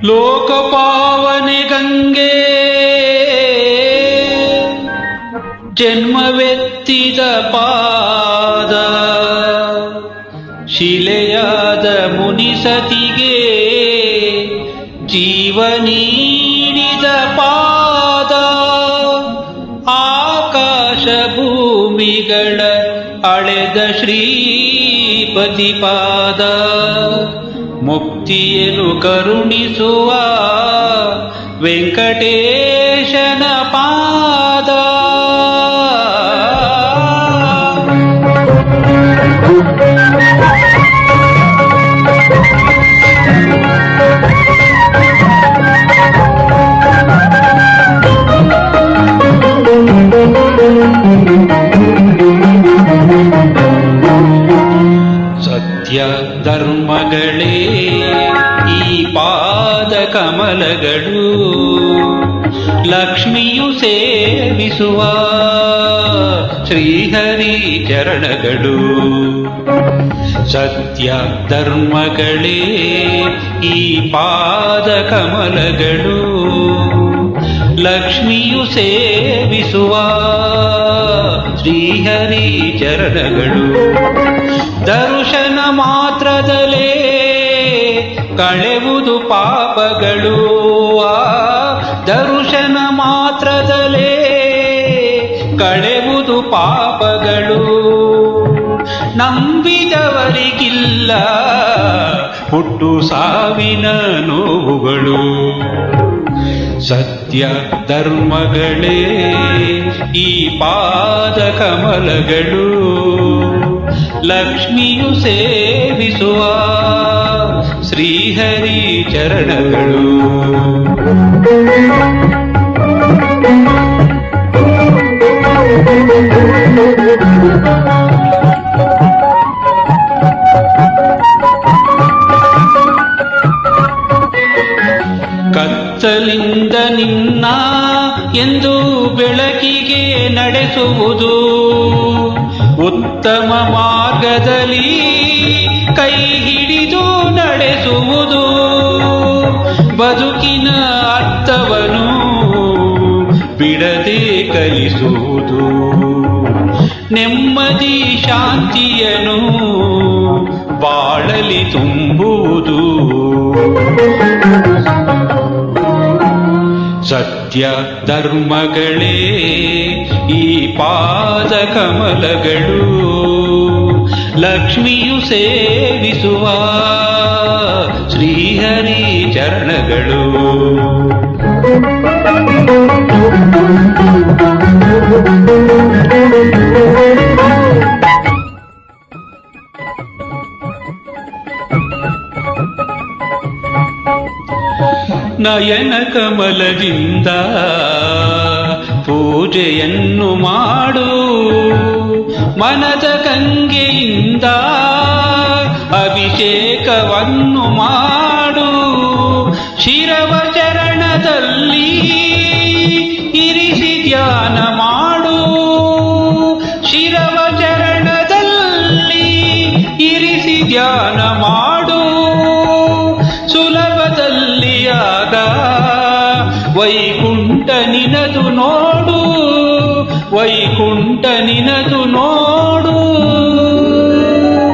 ಲೋಕಪಾವನೆ ಗಂಗೆ ಜನ್ಮವೆತ್ತಿದ ಪಾದ, ಶಿಲೆಯಾದ ಮುನಿಸತಿಗೆ ಜೀವ ನೀಡಿದ ಪಾದ, ಆಕಾಶ ಭೂಮಿಗಳ ಅಳೆದ ಶ್ರೀಪತಿ ಪಾದ, ಮುಕ್ತಿಯನ್ನು ಕರುಣಿಸುವ ವೆಂಕಟೇಶನ ಪಾದ. ಸತ್ಯ ಧರ್ಮಗಳೇ ಈ ಪಾದ ಕಮಲಗಳು, ಲಕ್ಷ್ಮಿಯು ಸೇವಿಸುವ ಶ್ರೀಹರಿ ಚರಣಗಳು. ಸತ್ಯ ಧರ್ಮಗಳೇ ಈ ಪಾದ ಕಮಲಗಳು, ಲಕ್ಷ್ಮಿಯು ಸೇವಿಸುವ ಶ್ರೀಹರಿ ಚರಣಗಳು. ದರ್ಶನ ಮಾತ್ರದಲೇ ಕಳೆವುದು ಪಾಪಗಳು, ದರ್ಶನ ಮಾತ್ರದಲೇ ಕಳೆವುದು ಪಾಪಗಳು. ನಂಬಿದವರಿಗಿಲ್ಲ ಹುಟ್ಟು ಸಾವಿನ ನೋವುಗಳು. ಸತ್ಯ ಧರ್ಮಗಳೇ ಈ ಪಾದ ಕಮಲಗಳು, ಲಕ್ಷ್ಮಿಯು ಸೇವಿಸುವ ಶ್ರೀಹರಿ ಚರಣಗಳು. ಕತ್ತಲಿಂದ ನಿನ್ನ ಎಂದು ಬೆಳಕಿಗೆ ನಡೆಸುವುದು, ಉತ್ತಮ ಮಾರ್ಗದಲ್ಲಿ ಕೈ ಹಿಡಿದು ನಡೆಸುವುದು, ಬದುಕಿನ ಅರ್ಥವನ್ನು ಬಿಡದೆ ಕಲಿಸುವುದು, ನೆಮ್ಮದಿ ಶಾಂತಿಯನ್ನು ಬಾಳಲಿ ತುಂಬುವುದು. ಸತ್ಯ ಧರ್ಮಗಳೇ ಈ ಪಾದ ಕಮಲಗಳು, ಲಕ್ಷ್ಮಿಯು ಸೇವಿಸುವ ಶ್ರೀಹರಿ ಚರಣಗಳು. ನಯನ ಕಮಲದಿಂದ ಪೂಜೆಯನ್ನು ಮಾಡು, ಮನದ ಗಂಗೆಯಿಂದ ಅಭಿಷೇಕವನ್ನು ಮಾಡು, ಶಿರವ ಚರಣದಲ್ಲಿ ಇರಿಸಿ ಧ್ಯಾನ ಮಾಡು, ಶಿರವ ಚರಣದಲ್ಲಿ ಇರಿಸಿ ಧ್ಯಾನ ಮಾಡು.